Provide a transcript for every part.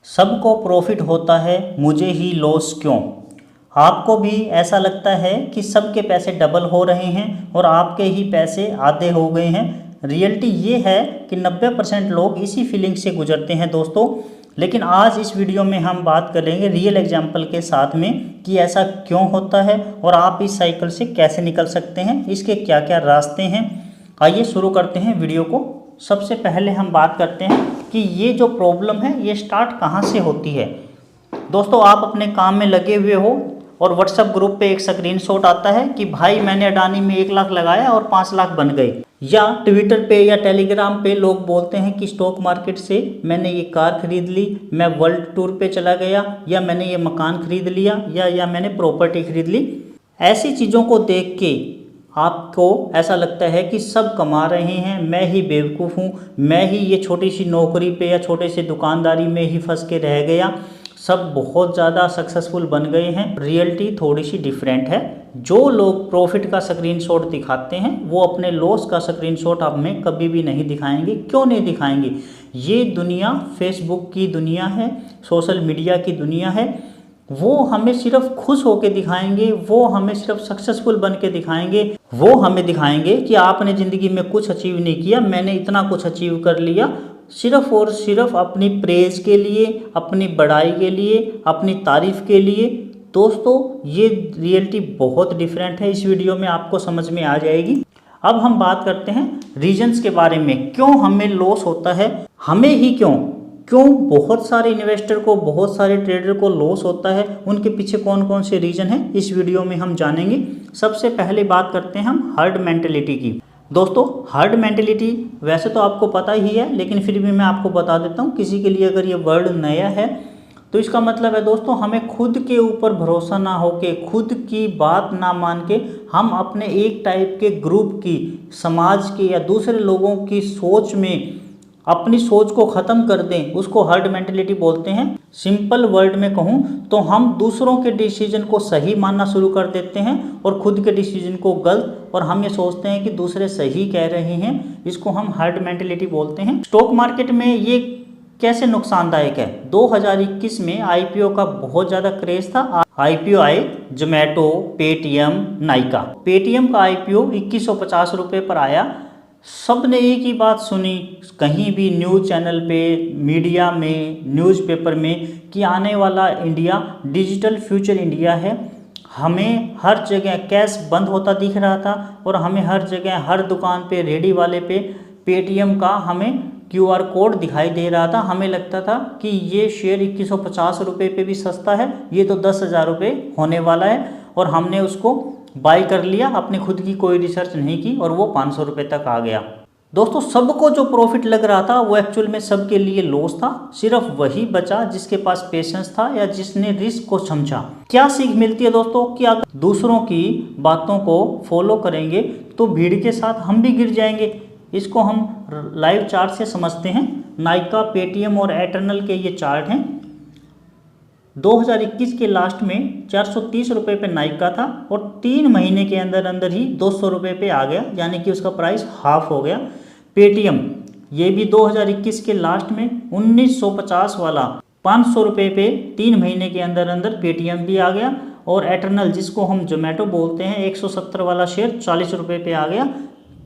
सबको प्रॉफिट होता है, मुझे ही लॉस क्यों। आपको भी ऐसा लगता है कि सबके पैसे डबल हो रहे हैं और आपके ही पैसे आधे हो गए हैं। रियलिटी ये है कि 90% लोग इसी फीलिंग से गुजरते हैं दोस्तों। लेकिन आज इस वीडियो में हम बात करेंगे रियल एग्जाम्पल के साथ में कि ऐसा क्यों होता है और आप इस साइकिल से कैसे निकल सकते हैं, इसके क्या क्या रास्ते हैं। आइए शुरू करते हैं वीडियो को। सबसे पहले हम बात करते हैं कि ये जो प्रॉब्लम है ये स्टार्ट कहाँ से होती है। दोस्तों, आप अपने काम में लगे हुए हो और व्हाट्सएप ग्रुप पे एक स्क्रीनशॉट आता है कि भाई मैंने अडानी में 1 लाख लगाया और 5 लाख बन गए। या ट्विटर पे या टेलीग्राम पे लोग बोलते हैं कि स्टॉक मार्केट से मैंने ये कार खरीद ली, मैं वर्ल्ड टूर पे चला गया, या मैंने ये मकान खरीद लिया, या मैंने प्रॉपर्टी खरीद ली। ऐसी चीज़ों को देख के आपको ऐसा लगता है कि सब कमा रहे हैं, मैं ही बेवकूफ़ हूँ, मैं ही ये छोटी सी नौकरी पे या छोटे से दुकानदारी में ही फंस के रह गया, सब बहुत ज़्यादा सक्सेसफुल बन गए हैं। रियलिटी थोड़ी सी डिफरेंट है। जो लोग प्रॉफिट का स्क्रीनशॉट दिखाते हैं वो अपने लॉस का स्क्रीनशॉट हमें कभी भी नहीं दिखाएंगे। क्यों नहीं दिखाएंगे? ये दुनिया फेसबुक की दुनिया है, सोशल मीडिया की दुनिया है। वो हमें सिर्फ खुश होके दिखाएंगे, वो हमें सिर्फ सक्सेसफुल बन के दिखाएंगे, वो हमें दिखाएंगे कि आपने ज़िंदगी में कुछ अचीव नहीं किया, मैंने इतना कुछ अचीव कर लिया, सिर्फ और सिर्फ अपनी प्रेज के लिए, अपनी बड़ाई के लिए, अपनी तारीफ के लिए। दोस्तों, ये रियलिटी बहुत डिफरेंट है। इस वीडियो में आपको समझ में आ जाएगी। अब हम बात करते हैं रीजंस के बारे में, क्यों हमें लॉस होता है, हमें ही क्यों बहुत सारे इन्वेस्टर को, बहुत सारे ट्रेडर को लॉस होता है, उनके पीछे कौन कौन से रीजन है इस वीडियो में हम जानेंगे। सबसे पहले बात करते हैं हम हर्ड मेंटेलिटी की। दोस्तों, हर्ड मेंटेलिटी वैसे तो आपको पता ही है, लेकिन फिर भी मैं आपको बता देता हूँ किसी के लिए अगर ये वर्ड नया है तो इसका मतलब है दोस्तों, हमें खुद के ऊपर भरोसा ना होके, खुद की बात ना मान के हम अपने एक टाइप के ग्रुप की, समाज के या दूसरे लोगों की सोच में अपनी सोच को ख़त्म कर दें, उसको हर्ड मेंटेलिटी बोलते हैं। सिंपल वर्ड में कहूँ तो हम दूसरों के डिसीजन को सही मानना शुरू कर देते हैं और खुद के डिसीजन को गलत, और हम ये सोचते हैं कि दूसरे सही कह रहे हैं। इसको हम हर्ड मेंटेलिटी बोलते हैं। स्टॉक मार्केट में ये कैसे नुकसानदायक है? 2021 में आईपीओ का बहुत ज़्यादा क्रेज था। आईपीओ आए जोमेटो, पेटीएम, नाइका। पेटीएम का आईपीओ 2150 रुपये पर आया। सब ने एक ही बात सुनी कहीं भी न्यूज़ चैनल पे, मीडिया में, न्यूज़पेपर में कि आने वाला इंडिया डिजिटल फ्यूचर इंडिया है। हमें हर जगह कैश बंद होता दिख रहा था और हमें हर जगह, हर दुकान पे, रेडी वाले पे पेटीएम का हमें क्यूआर कोड दिखाई दे रहा था। हमें लगता था कि ये शेयर 2150 रुपये पे भी सस्ता है, ये तो 10,000 रुपये होने वाला है, और हमने उसको बाई कर लिया। अपनी खुद की कोई रिसर्च नहीं की और वो 500 रुपये तक आ गया। दोस्तों, सबको जो प्रॉफिट लग रहा था वो एक्चुअल में सबके लिए लॉस था। सिर्फ वही बचा जिसके पास पेशेंस था या जिसने रिस्क को समझा। क्या सीख मिलती है दोस्तों कि अगर दूसरों की बातों को फॉलो करेंगे तो भीड़ के साथ हम भी गिर जाएंगे। इसको हम लाइव चार्ट से समझते हैं। नाइका, पेटीएम और एयरटेल के ये चार्ट हैं। 2021 के लास्ट में 430 रुपये पे नाइका था और 3 महीने के अंदर अंदर ही 200 रुपये पे आ गया, यानी कि उसका प्राइस हाफ हो गया। पेटीएम ये भी 2021 के लास्ट में 1950 वाला 500 रुपये पे 3 महीने के अंदर अंदर पेटीएम भी आ गया। और एयरटेल, जिसको हम जोमेटो बोलते हैं, 170 वाला शेयर 40 रुपये पे आ गया।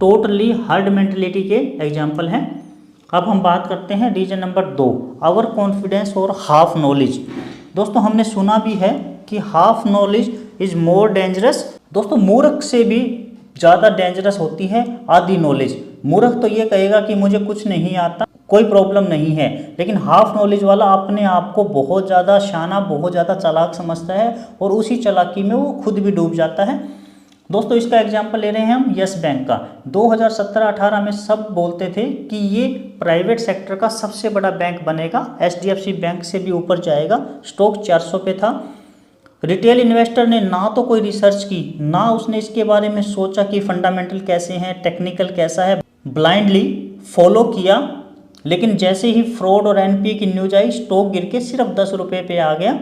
टोटली हर्ड मेंटेलिटी के एग्जाम्पल हैं। अब हम बात करते हैं रीजन नंबर 2, ओवर कॉन्फिडेंस और हाफ नॉलेज। दोस्तों, हमने सुना भी है कि half knowledge is more dangerous. दोस्तों, मूर्ख से भी ज़्यादा डेंजरस होती है आधी नॉलेज। मूर्ख तो ये कहेगा कि मुझे कुछ नहीं आता, कोई प्रॉब्लम नहीं है, लेकिन हाफ नॉलेज वाला अपने आप को बहुत ज़्यादा शाना, बहुत ज़्यादा चालाक समझता है और उसी चालाकी में वो खुद भी डूब जाता है। दोस्तों, इसका एग्जाम्पल ले रहे हैं हम यस बैंक का। 2017-18 में सब बोलते थे कि ये प्राइवेट सेक्टर का सबसे बड़ा बैंक बनेगा, एचडीएफसी बैंक से भी ऊपर जाएगा। स्टॉक 400 पे था। रिटेल इन्वेस्टर ने ना तो कोई रिसर्च की, ना उसने इसके बारे में सोचा कि फंडामेंटल कैसे हैं, टेक्निकल कैसा है, ब्लाइंडली फॉलो किया। लेकिन जैसे ही फ्रॉड और एनपीए की न्यूज आई, स्टॉक गिर के सिर्फ 10 रुपये पे आ गया।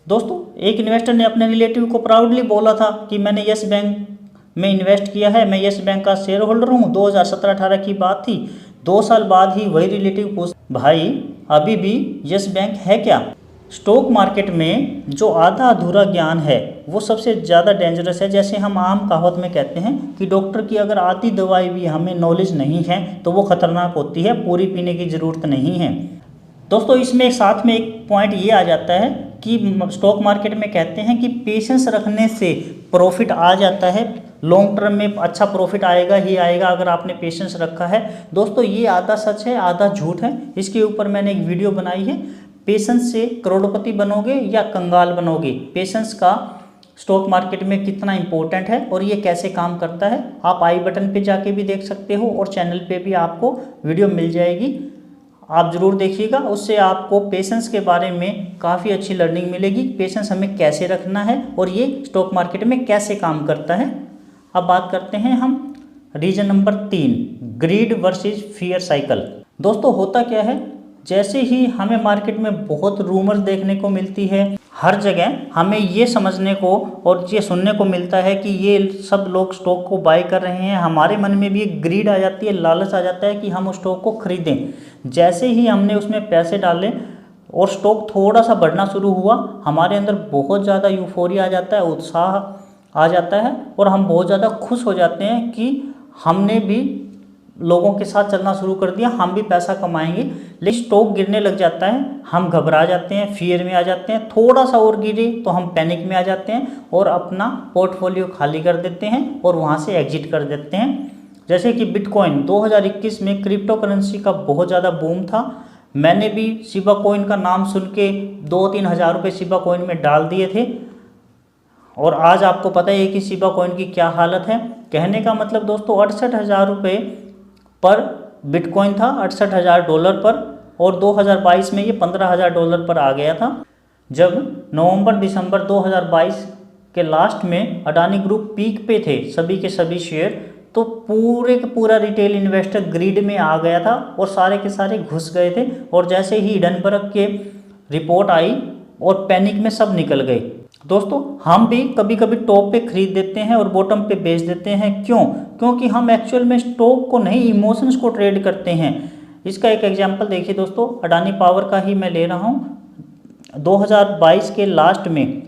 दोस्तों, एक इन्वेस्टर ने अपने रिलेटिव को प्राउडली बोला था कि मैंने यस बैंक में इन्वेस्ट किया है, मैं यस बैंक का शेयर होल्डर हूँ। 2017-18 की बात थी। 2 साल बाद ही वही रिलेटिव पूछ, भाई अभी भी यस बैंक है क्या? स्टॉक मार्केट में जो आधा अधूरा ज्ञान है वो सबसे ज़्यादा डेंजरस है। जैसे हम आम कहावत में कहते हैं कि डॉक्टर की अगर आधी दवाई भी हमें नॉलेज नहीं है तो वो खतरनाक होती है, पूरी पीने की ज़रूरत नहीं है। दोस्तों इसमें साथ में एक पॉइंट ये आ जाता है कि स्टॉक मार्केट में कहते हैं कि पेशेंस रखने से प्रॉफिट आ जाता है, लॉन्ग टर्म में अच्छा प्रॉफिट आएगा ही आएगा अगर आपने पेशेंस रखा है। दोस्तों ये आधा सच है आधा झूठ है, इसके ऊपर मैंने एक वीडियो बनाई है। पेशेंस से करोड़पति बनोगे या कंगाल बनोगे, पेशेंस का स्टॉक मार्केट में कितना इंपॉर्टेंट है और ये कैसे काम करता है, आप आई बटन पे जाके भी देख सकते हो और चैनल पे भी आपको वीडियो मिल जाएगी, आप ज़रूर देखिएगा। उससे आपको पेशेंस के बारे में काफ़ी अच्छी लर्निंग मिलेगी, पेशेंस हमें कैसे रखना है और ये स्टॉक मार्केट में कैसे काम करता है। अब बात करते हैं हम reason number 3, greed versus fear cycle. दोस्तों होता क्या है, जैसे ही हमें मार्केट में बहुत रूमर्स देखने को मिलती है, हर जगह हमें ये समझने को और ये सुनने को मिलता है कि ये सब लोग स्टॉक को बाय कर रहे हैं, हमारे मन में भी एक ग्रीड आ जाती है, लालच आ जाता है कि हम उस स्टॉक को खरीदें। जैसे ही हमने उसमें पैसे डाले और स्टॉक थोड़ा सा बढ़ना शुरू हुआ, हमारे अंदर बहुत ज़्यादा यूफोरिया आ जाता है, उत्साह आ जाता है और हम बहुत ज़्यादा खुश हो जाते हैं कि हमने भी लोगों के साथ चलना शुरू कर दिया, हम भी पैसा कमाएंगे। लेकिन स्टॉक गिरने लग जाता है, हम घबरा जाते हैं, फियर में आ जाते हैं, थोड़ा सा और गिरे तो हम पैनिक में आ जाते हैं और अपना पोर्टफोलियो खाली कर देते हैं और वहाँ से एग्जिट कर देते हैं। जैसे कि बिटकॉइन 2021 में क्रिप्टो करेंसी का बहुत ज़्यादा बूम था, मैंने भी शिबा कॉइन का नाम सुन के 2-3 हज़ार रुपये शिबा कॉइन में डाल दिए थे और आज आपको पता है कि शिबा कॉइन की क्या हालत है। कहने का मतलब दोस्तों 68,000 रुपये पर बिटकॉइन था, $68,000 पर, और 2022 में ये $15,000 पर आ गया था। जब नवंबर-दिसंबर 2022 के लास्ट में अडानी ग्रुप पीक पे थे सभी के सभी शेयर, तो पूरे का पूरा रिटेल इन्वेस्टर ग्रीड में आ गया था और सारे के सारे घुस गए थे। और जैसे ही हिडनबर्ग के रिपोर्ट आई और पैनिक में सब निकल गए। दोस्तों हम भी कभी कभी टॉप पे खरीद देते हैं और बॉटम पे बेच देते हैं, क्यों? क्योंकि हम एक्चुअल में स्टॉक को नहीं, इमोशंस को ट्रेड करते हैं। इसका एक एग्जांपल देखिए दोस्तों, अडानी पावर का ही मैं ले रहा हूँ। 2022 के लास्ट में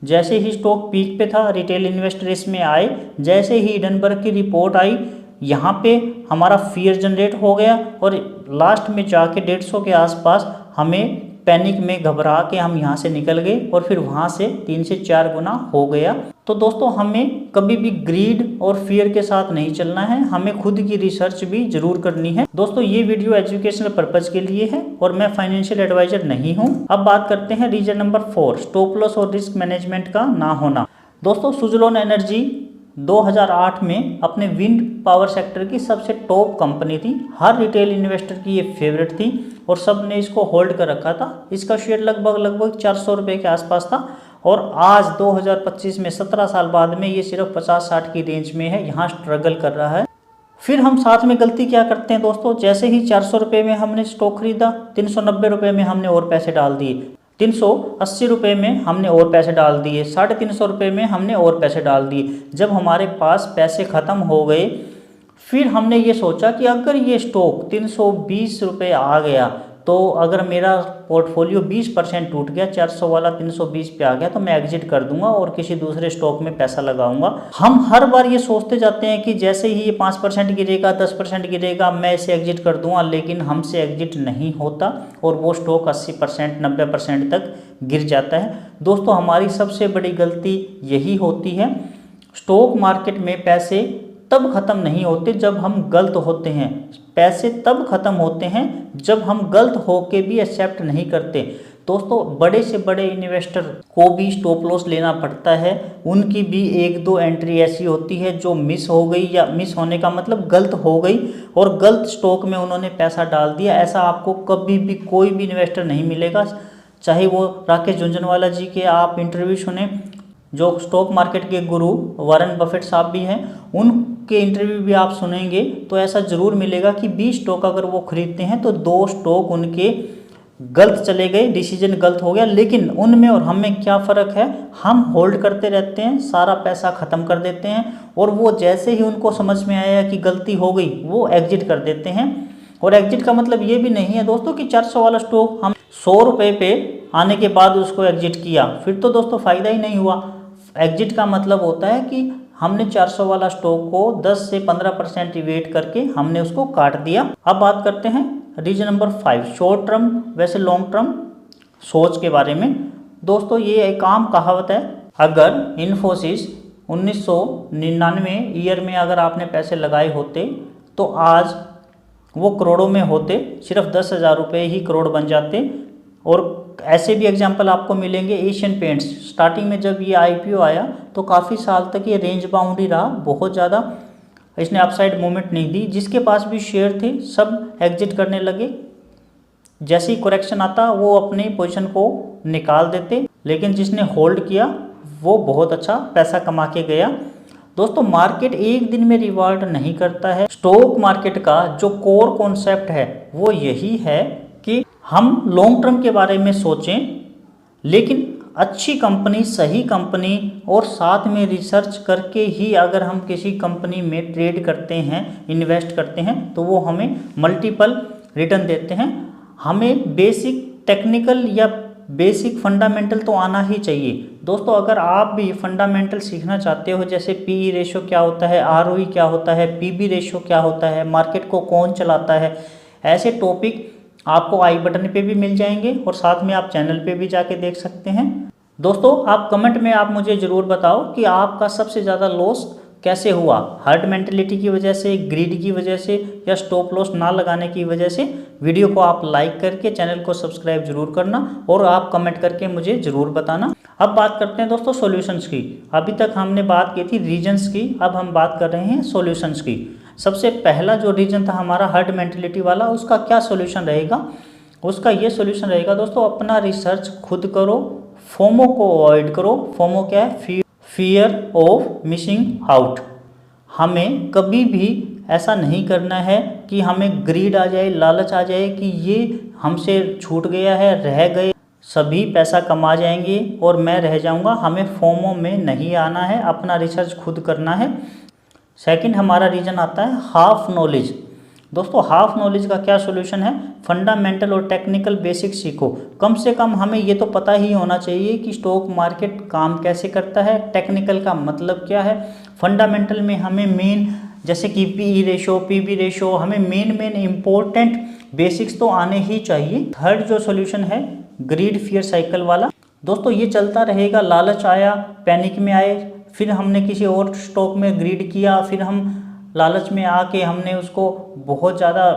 जैसे ही स्टॉक पीक पे था, रिटेल इन्वेस्टर इसमें आए, जैसे ही हिडनबर्ग की रिपोर्ट आई, यहाँ पे हमारा फियर जनरेट हो गया और लास्ट में जाके 150 के आसपास हमें पैनिक में घबरा के हम यहाँ से निकल गए और फिर वहाँ से 3 से 4 गुना हो गया। तो दोस्तों हमें कभी भी ग्रीड और फियर के साथ नहीं चलना है, हमें खुद की रिसर्च भी जरूर करनी है। दोस्तों ये वीडियो एजुकेशनल पर्पज के लिए है और मैं फाइनेंशियल एडवाइजर नहीं हूँ। अब बात करते हैं रीजन नंबर 4, स्टॉप लॉस और रिस्क मैनेजमेंट का ना होना। दोस्तों सुज़लोन एनर्जी 2008 में अपने विंड पावर सेक्टर की सबसे टॉप कंपनी थी, हर रिटेल इन्वेस्टर की ये फेवरेट थी और सब ने इसको होल्ड कर रखा था। इसका शेयर लगभग 400 रुपये के आसपास था और आज 2025 में 17 साल बाद में ये सिर्फ 50-60 की रेंज में है, यहाँ स्ट्रगल कर रहा है। फिर हम साथ में गलती क्या करते हैं दोस्तों, जैसे ही 400 रुपये में हमने स्टॉक खरीदा, 390 रुपये में हमने और पैसे डाल दिए, 380 रुपये में हमने और पैसे डाल दिए, 350 रुपये में हमने और पैसे डाल दिए। जब हमारे पास पैसे ख़त्म हो गए, फिर हमने ये सोचा कि अगर ये स्टॉक 320 रुपये आ गया तो अगर मेरा पोर्टफोलियो 20% टूट गया, 400 वाला 320 पे आ गया, तो मैं एग्जिट कर दूंगा और किसी दूसरे स्टॉक में पैसा लगाऊंगा। हम हर बार ये सोचते जाते हैं कि जैसे ही ये 5% गिरेगा, 10% गिरेगा, मैं इसे एग्जिट कर दूंगा, लेकिन हमसे एग्जिट नहीं होता और वो स्टॉक 80%, 90% तक गिर जाता है। दोस्तों हमारी सबसे बड़ी गलती यही होती है। स्टॉक मार्केट में पैसे तब ख़त्म नहीं होते जब हम गलत होते हैं, पैसे तब ख़त्म होते हैं जब हम गलत होके भी एक्सेप्ट नहीं करते। दोस्तों बड़े से बड़े इन्वेस्टर को भी स्टॉप लॉस लेना पड़ता है, उनकी भी 1-2 एंट्री ऐसी होती है जो मिस हो गई, या मिस होने का मतलब गलत हो गई और गलत स्टॉक में उन्होंने पैसा डाल दिया। ऐसा आपको कभी भी कोई भी इन्वेस्टर नहीं मिलेगा, चाहे वो राकेश झुनझुनवाला जी के आप इंटरव्यू सुने, जो स्टॉक मार्केट के गुरु वॉरेन बफेट साहब भी हैं, उनके इंटरव्यू भी आप सुनेंगे तो ऐसा ज़रूर मिलेगा कि 20 स्टॉक अगर वो खरीदते हैं तो 2 स्टॉक उनके गलत चले गए, डिसीजन गलत हो गया। लेकिन उनमें और हमें क्या फ़र्क है, हम होल्ड करते रहते हैं, सारा पैसा ख़त्म कर देते हैं और वो जैसे ही उनको समझ में आया कि गलती हो गई वो एग्जिट कर देते हैं। और एग्जिट का मतलब ये भी नहीं है दोस्तों कि 400 वाला स्टॉक हम 100 रुपये पे आने के बाद उसको एग्जिट किया, फिर तो दोस्तों फ़ायदा ही नहीं हुआ। एग्जिट का मतलब होता है कि हमने 400 वाला स्टॉक को 10 से 15% वेट करके हमने उसको काट दिया। अब बात करते हैं रीजन नंबर 5, शॉर्ट टर्म वैसे लॉन्ग टर्म सोच के बारे में। दोस्तों ये एक आम कहावत है, अगर इन्फोसिस 1999 ईयर में अगर आपने पैसे लगाए होते तो आज वो करोड़ों में होते, सिर्फ 10,000 रुपये ही करोड़ बन जाते। और ऐसे भी एग्जांपल आपको मिलेंगे। एशियन पेंट्स स्टार्टिंग में जब ये आईपीओ आया तो काफ़ी साल तक ये रेंज बाउंड ही रहा, बहुत ज़्यादा इसने अपसाइड मूवमेंट नहीं दी। जिसके पास भी शेयर थे सब एग्जिट करने लगे, जैसे ही करेक्शन आता वो अपनी पोजीशन को निकाल देते, लेकिन जिसने होल्ड किया वो बहुत अच्छा पैसा कमा के गया। दोस्तों मार्केट एक दिन में रिवार्ड नहीं करता है। स्टॉक मार्केट का जो कोर कॉन्सेप्ट है वो यही है कि हम लॉन्ग टर्म के बारे में सोचें, लेकिन अच्छी कंपनी, सही कंपनी और साथ में रिसर्च करके ही अगर हम किसी कंपनी में ट्रेड करते हैं, इन्वेस्ट करते हैं तो वो हमें मल्टीपल रिटर्न देते हैं। हमें बेसिक टेक्निकल या बेसिक फंडामेंटल तो आना ही चाहिए। दोस्तों अगर आप भी फंडामेंटल सीखना चाहते हो, जैसे पीई रेशो क्या होता है, आरओई क्या होता है, पीबी रेशो क्या होता है, मार्केट को कौन चलाता है, ऐसे टॉपिक आपको आई बटन पे भी मिल जाएंगे और साथ में आप चैनल पे भी जाके देख सकते हैं। दोस्तों आप कमेंट में आप मुझे ज़रूर बताओ कि आपका सबसे ज़्यादा लॉस कैसे हुआ, हर्ड मेंटेलिटी की वजह से, ग्रीड की वजह से या स्टॉप लॉस ना लगाने की वजह से। वीडियो को आप लाइक करके चैनल को सब्सक्राइब जरूर करना और आप कमेंट करके मुझे ज़रूर बताना। अब बात करते हैं दोस्तों सॉल्यूशंस की। अभी तक हमने बात की थी रीजंस की, अब हम बात कर रहे हैं सॉल्यूशंस की। सबसे पहला जो रीजन था हमारा हर्ड मेंटेलिटी वाला, उसका क्या सॉल्यूशन रहेगा? उसका ये सॉल्यूशन रहेगा दोस्तों, अपना रिसर्च खुद करो, फोमो को अवॉइड करो। फोमो क्या है? Fear of missing out. हमें कभी भी ऐसा नहीं करना है कि हमें ग्रीड आ जाए, लालच आ जाए कि ये हमसे छूट गया है, रह गए, सभी पैसा कमा जाएंगे और मैं रह जाऊंगा। हमें फोमो में नहीं आना है, अपना रिसर्च खुद करना है। सेकंड हमारा रीजन आता है हाफ नॉलेज। दोस्तों हाफ नॉलेज का क्या सॉल्यूशन है? फंडामेंटल और टेक्निकल बेसिक सीखो। कम से कम हमें ये तो पता ही होना चाहिए कि स्टॉक मार्केट काम कैसे करता है, टेक्निकल का मतलब क्या है, फंडामेंटल में हमें मेन जैसे कि पीई रेशो, पीबी रेशो, हमें मेन इंपॉर्टेंट बेसिक्स तो आने ही चाहिए। थर्ड जो सॉल्यूशन है ग्रीड फियर साइकिल वाला। दोस्तों ये चलता रहेगा, लालच आया, पैनिक में आए, फिर हमने किसी और स्टॉक में ग्रीड किया, फिर हम लालच में आके हमने उसको बहुत ज़्यादा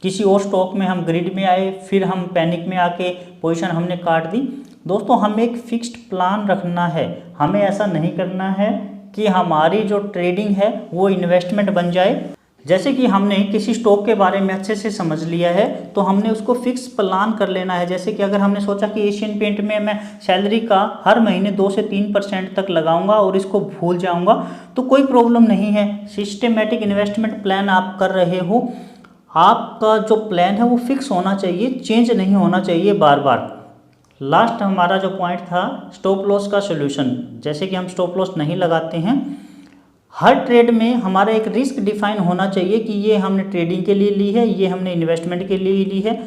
किसी और स्टॉक में हम ग्रिड में आए, फिर हम पैनिक में आके पोजीशन हमने काट दी। दोस्तों हमें एक फिक्स्ड प्लान रखना है। हमें ऐसा नहीं करना है कि हमारी जो ट्रेडिंग है वो इन्वेस्टमेंट बन जाए। जैसे कि हमने किसी स्टॉक के बारे में अच्छे से समझ लिया है तो हमने उसको फिक्स प्लान कर लेना है। जैसे कि अगर हमने सोचा कि एशियन पेंट में मैं सैलरी का हर महीने 2 से 3% तक लगाऊंगा और इसको भूल जाऊंगा, तो कोई प्रॉब्लम नहीं है। सिस्टेमेटिक इन्वेस्टमेंट प्लान आप कर रहे हो, आपका जो प्लान है वो फिक्स होना चाहिए, चेंज नहीं होना चाहिए बार बार। लास्ट हमारा जो पॉइंट था स्टॉप लॉस का सोल्यूशन। जैसे कि हम स्टॉप लॉस नहीं लगाते हैं, हर ट्रेड में हमारा एक रिस्क डिफाइन होना चाहिए कि ये हमने ट्रेडिंग के लिए ली है, ये हमने इन्वेस्टमेंट के लिए ली है।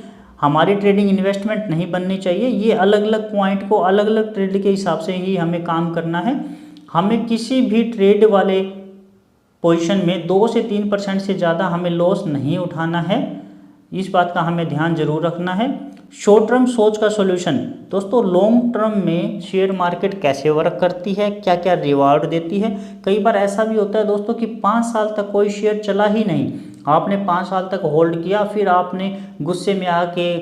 हमारी ट्रेडिंग इन्वेस्टमेंट नहीं बननी चाहिए। ये अलग अलग पॉइंट को अलग अलग ट्रेड के हिसाब से ही हमें काम करना है। हमें किसी भी ट्रेड वाले पोजीशन में 2 से 3% से ज़्यादा हमें लॉस नहीं उठाना है। इस बात का हमें ध्यान जरूर रखना है। शॉर्ट टर्म सोच का सॉल्यूशन। दोस्तों लॉन्ग टर्म में शेयर मार्केट कैसे वर्क करती है, क्या क्या रिवार्ड देती है। कई बार ऐसा भी होता है दोस्तों कि 5 साल तक कोई शेयर चला ही नहीं, आपने 5 साल तक होल्ड किया, फिर आपने गुस्से में आके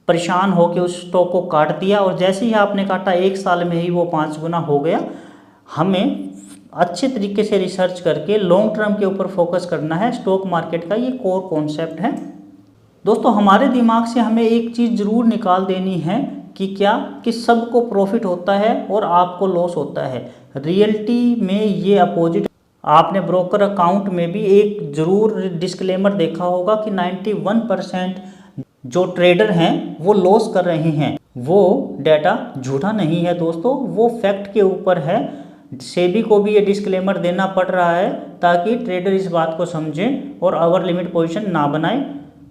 परेशान होकर उस स्टॉक को काट दिया और जैसे ही आपने काटा 1 साल में ही वो 5 गुना हो गया। हमें अच्छे तरीके से रिसर्च करके लॉन्ग टर्म के ऊपर फोकस करना है। स्टॉक मार्केट का ये कोर कॉन्सेप्ट है। दोस्तों हमारे दिमाग से हमें एक चीज़ ज़रूर निकाल देनी है कि क्या कि सबको प्रॉफिट होता है और आपको लॉस होता है। रियलिटी में ये अपोजिट। आपने ब्रोकर अकाउंट में भी एक ज़रूर डिस्क्लेमर देखा होगा कि 91% जो ट्रेडर हैं वो लॉस कर रहे हैं। वो डाटा झूठा नहीं है दोस्तों, वो फैक्ट के ऊपर है। सेबी को भी ये डिस्क्लेमर देना पड़ रहा है ताकि ट्रेडर इस बात को समझें और ओवर लिमिट पोजीशन ना बनाए।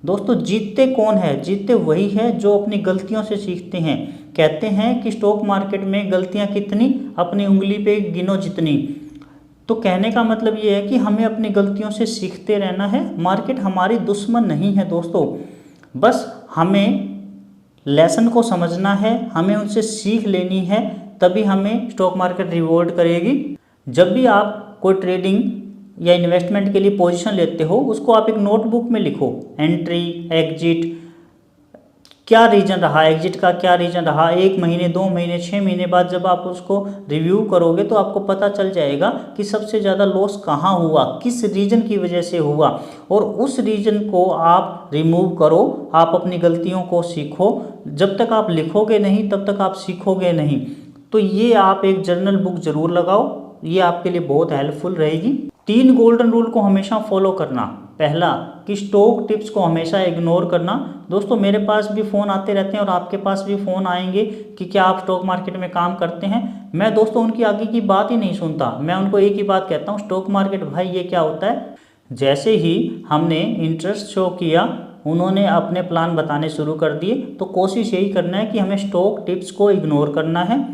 दोस्तों जीतते कौन है? जीतते वही है जो अपनी गलतियों से सीखते हैं। कहते हैं कि स्टॉक मार्केट में गलतियां कितनी, अपनी उंगली पे गिनो जितनी। तो कहने का मतलब ये है कि हमें अपनी गलतियों से सीखते रहना है। मार्केट हमारी दुश्मन नहीं है दोस्तों, बस हमें लेसन को समझना है, हमें उनसे सीख लेनी है, तभी हमें स्टॉक मार्केट रिवॉर्ड करेगी। जब भी आप कोई ट्रेडिंग या इन्वेस्टमेंट के लिए पोजीशन लेते हो, उसको आप एक नोटबुक में लिखो। एंट्री, एग्जिट, क्या रीजन रहा, एग्जिट का क्या रीजन रहा। 1 महीने, 2 महीने, 6 महीने बाद जब आप उसको रिव्यू करोगे तो आपको पता चल जाएगा कि सबसे ज़्यादा लॉस कहाँ हुआ, किस रीजन की वजह से हुआ, और उस रीजन को आप रिमूव करो। आप अपनी गलतियों को सीखो। जब तक आप लिखोगे नहीं तब तक आप सीखोगे नहीं। तो ये आप एक जर्नल बुक जरूर लगाओ, ये आपके लिए बहुत हेल्पफुल रहेगी। 3 गोल्डन रूल को हमेशा फॉलो करना। पहला कि स्टॉक टिप्स को हमेशा इग्नोर करना। दोस्तों मेरे पास भी फ़ोन आते रहते हैं और आपके पास भी फ़ोन आएंगे कि क्या आप स्टॉक मार्केट में काम करते हैं। मैं दोस्तों उनकी आगे की बात ही नहीं सुनता। मैं उनको एक ही बात कहता हूँ, स्टॉक मार्केट भाई ये क्या होता है। जैसे ही हमने इंटरेस्ट शो किया, उन्होंने अपने प्लान बताने शुरू कर दिए। तो कोशिश यही करना है कि हमें स्टॉक टिप्स को इग्नोर करना है।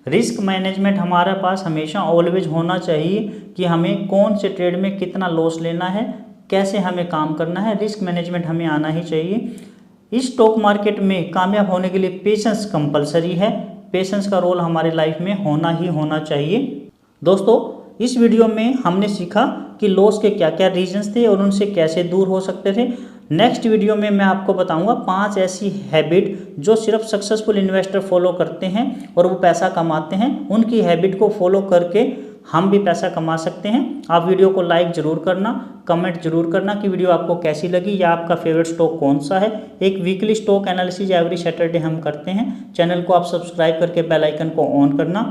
रिस्क मैनेजमेंट हमारे पास हमेशा ऑलवेज होना चाहिए कि हमें कौन से ट्रेड में कितना लॉस लेना है, कैसे हमें काम करना है। रिस्क मैनेजमेंट हमें आना ही चाहिए। इस स्टॉक मार्केट में कामयाब होने के लिए पेशेंस कंपलसरी है। पेशेंस का रोल हमारी लाइफ में होना ही होना चाहिए। दोस्तों इस वीडियो में हमने सीखा कि लॉस के क्या क्या रीजंस थे और उनसे कैसे दूर हो सकते थे। नेक्स्ट वीडियो में मैं आपको बताऊंगा 5 ऐसी हैबिट जो सिर्फ सक्सेसफुल इन्वेस्टर फॉलो करते हैं और वो पैसा कमाते हैं। उनकी हैबिट को फॉलो करके हम भी पैसा कमा सकते हैं। आप वीडियो को लाइक ज़रूर करना, कमेंट जरूर करना कि वीडियो आपको कैसी लगी या आपका फेवरेट स्टॉक कौन सा है। एक weekly stock analysis every Saturday हम करते हैं। चैनल को आप सब्सक्राइब करके बेल आइकन को ऑन करना।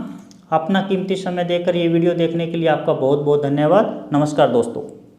अपना कीमती समय देकर ये वीडियो देखने के लिए आपका बहुत बहुत धन्यवाद। नमस्कार दोस्तों।